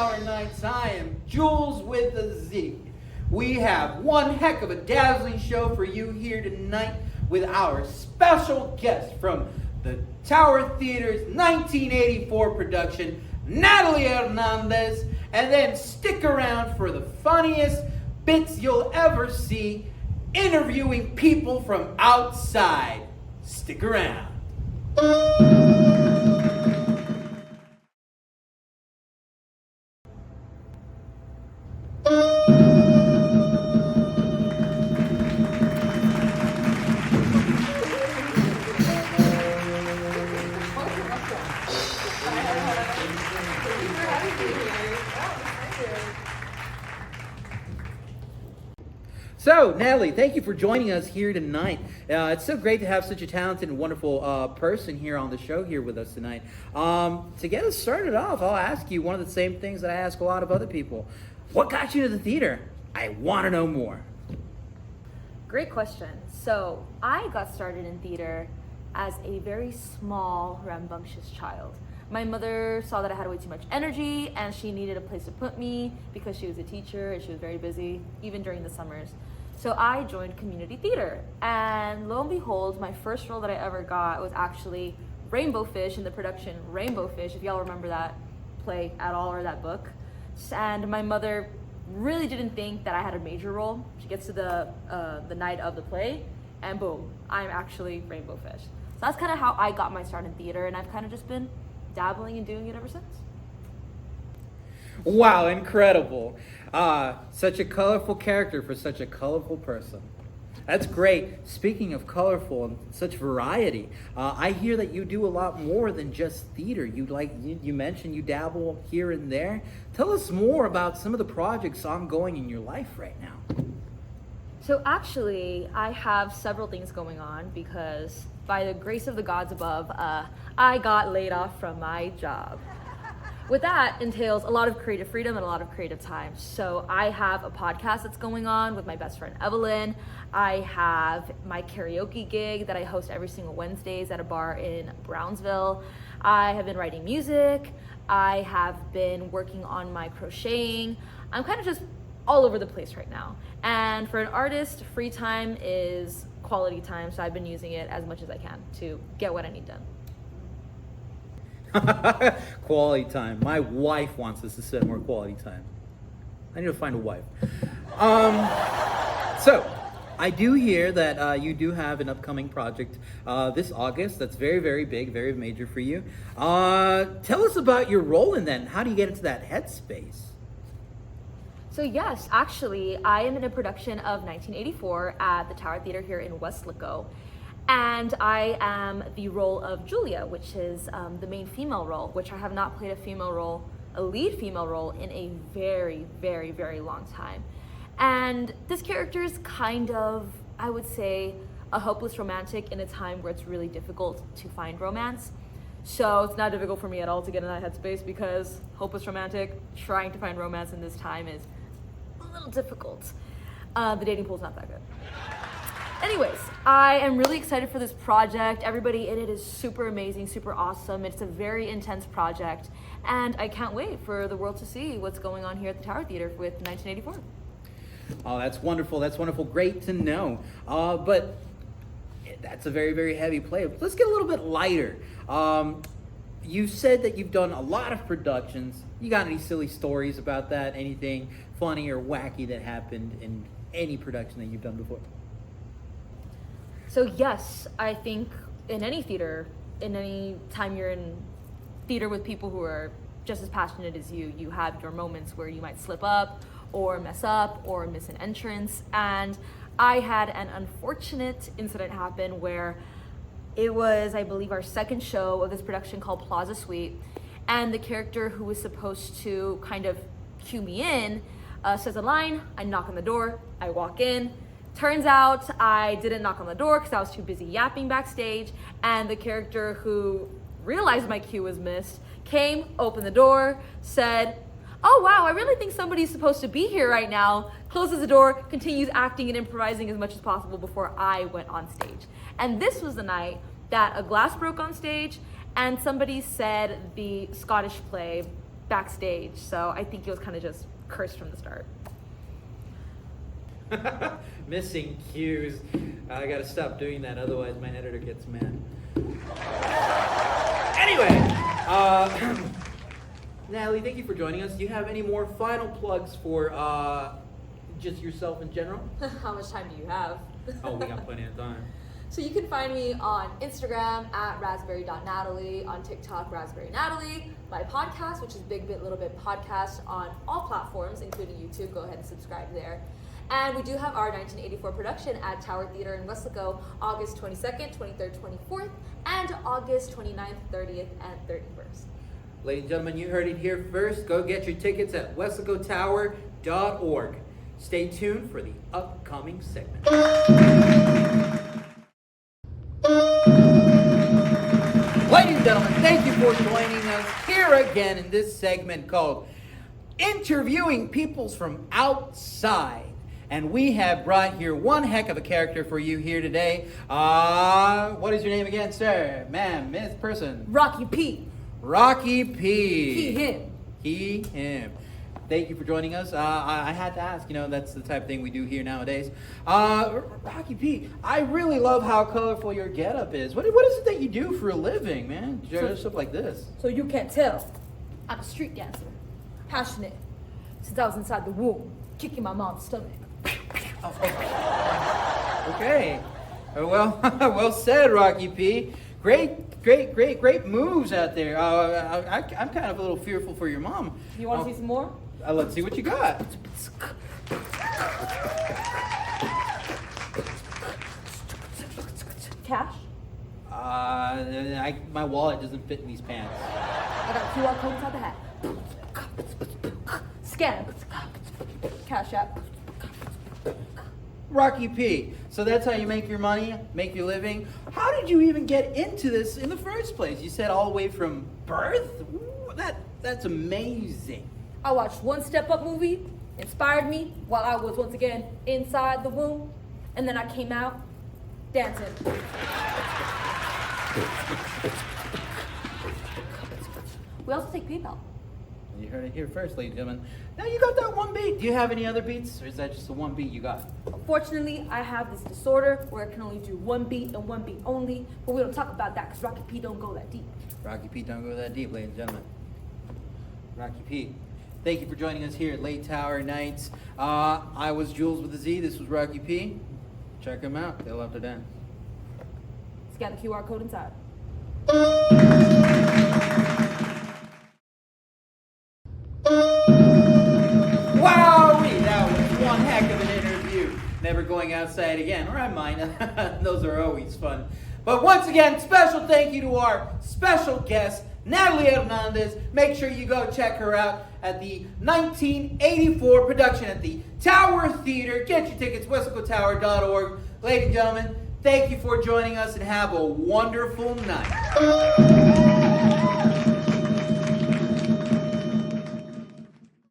Hour Nights. I am Jules with a Z. We have one heck of a dazzling show for you here tonight with our special guest from the Tower Theater's 1984 production, Natalie Hernandez. And then stick around for the funniest bits you'll ever see, interviewing people from outside. Stick around. So, Natalie, thank you for joining us here tonight. It's so great to have such a talented and wonderful person here on the show here with us tonight. To get us started off, I'll ask you one of the same things that I ask a lot of other people. What got you to the theater? I want to know more. Great question. So, I got started in theater as a very small, rambunctious child. My mother saw that I had way too much energy and she needed a place to put me because she was a teacher and she was very busy, even during the summers. So I joined community theater, and lo and behold, my first role that I ever got was actually Rainbow Fish in the production Rainbow Fish, if y'all remember that play at all or that book. And my mother really didn't think that I had a major role. She gets to the night of the play, and boom, I'm actually Rainbow Fish. So that's kind of how I got my start in theater, and I've kind of just been dabbling and doing it ever since. Wow, incredible. Such a colorful character for such a colorful person. That's great. Speaking of colorful and such variety, I hear that you do a lot more than just theater. You mentioned you dabble here and there. Tell us more about some of the projects ongoing in your life right now. So actually, I have several things going on because by the grace of the gods above, I got laid off from my job. With that entails a lot of creative freedom and a lot of creative time. So I have a podcast that's going on with my best friend Evelyn. I have my karaoke gig that I host every single Wednesdays at a bar in Brownsville. I have been writing music. I have been working on my crocheting. I'm kind of just all over the place right now. And for an artist, free time is quality time, so I've been using it as much as I can to get what I need done. Quality time. My wife wants us to spend more quality time. I need to find a wife. So, I do hear that you do have an upcoming project this August that's very, very big, very major for you. Tell us about your role in that and how do you get into that headspace? So yes, actually, I am in a production of 1984 at the Tower Theater here in Weslaco. And I am the role of Julia, which is the main female role, which I have not played a lead female role in a very, very, very long time. And this character is kind of, I would say, a hopeless romantic in a time where it's really difficult to find romance. So it's not difficult for me at all to get in that headspace because hopeless romantic, trying to find romance in this time is a little difficult. The dating pool's not that good. Anyways, I am really excited for this project. Everybody in it is super amazing, super awesome. It's a very intense project, and I can't wait for the world to see what's going on here at the Tower Theater with 1984. Oh, that's wonderful. That's wonderful. Great to know. But that's a very, very heavy play. Let's get a little bit lighter. You said that you've done a lot of productions. You got any silly stories about that? Anything funny or wacky that happened in any production that you've done before? So yes, I think in any theater, in any time you're in theater with people who are just as passionate as you have your moments where you might slip up or mess up or miss an entrance. And I had an unfortunate incident happen where it was, I believe, our second show of this production called Plaza Suite. And the character who was supposed to kind of cue me in says a line, I knock on the door, I walk in. Turns out I didn't knock on the door because I was too busy yapping backstage, and the character who realized my cue was missed came, opened the door, said, oh wow, I really think somebody's supposed to be here right now, closes the door, continues acting and improvising as much as possible before I went on stage. And this was the night that a glass broke on stage and somebody said the Scottish play backstage. So I think it was kind of just cursed from the start. Missing cues. I gotta stop doing that, otherwise my editor gets mad. Anyway, Natalie, thank you for joining us. Do you have any more final plugs for just yourself in general? How much time do you have? Oh, we got plenty of time. So you can find me on Instagram at raspberry.natalie, on TikTok, raspberrynatalie, my podcast, which is Big Bit Little Bit Podcast, on all platforms, including YouTube. Go ahead and subscribe there. And we do have our 1984 production at Tower Theater in Weslaco, August 22nd, 23rd, 24th, and August 29th, 30th, and 31st. Ladies and gentlemen, you heard it here first. Go get your tickets at weslacotower.org. Stay tuned for the upcoming segment. Ladies and gentlemen, thank you for joining us here again in this segment called Interviewing Peoples from Outside. And we have brought here one heck of a character for you here today. What is your name again, sir? Ma'am, miss, person? Rocky P. Rocky P. He, him. He, him. Thank you for joining us. I had to ask, that's the type of thing we do here nowadays. Rocky P, I really love how colorful your getup is. What is it that you do for a living, man? Dress up like this. So you can't tell, I'm a street dancer. Passionate. Since I was inside the womb, kicking my mom's stomach. Okay. Well, well said, Rocky P. Great moves out there. I'm kind of a little fearful for your mom. You want to see some more? Let's see what you got. Cash? My wallet doesn't fit in these pants. I got a QR code inside the hat. Scan. Cash app. Rocky P, so that's how you make your money, make your living. How did you even get into this in the first place? You said all the way from birth? Ooh, that's amazing. I watched one Step Up movie, inspired me while I was once again inside the womb, and then I came out dancing. We also take PayPal. You heard it here first, ladies and gentlemen. Now you got that one beat. Do you have any other beats, or is that just the one beat you got? Unfortunately, I have this disorder where I can only do one beat and one beat only, but we don't talk about that because Rocky P don't go that deep. Rocky P don't go that deep, ladies and gentlemen. Rocky P, thank you for joining us here at Late Tower Nights. I was Jules with a Z. This was Rocky P. Check them out. They love to dance. Scan the QR code inside. Wowee! That was one heck of an interview. Never going outside again, or I might. Those are always fun. But once again, special thank you to our special guest, Natalie Hernandez. Make sure you go check her out at the 1984 production at the Tower Theater. Get your tickets, weslacotower.org. Ladies and gentlemen, thank you for joining us and have a wonderful night.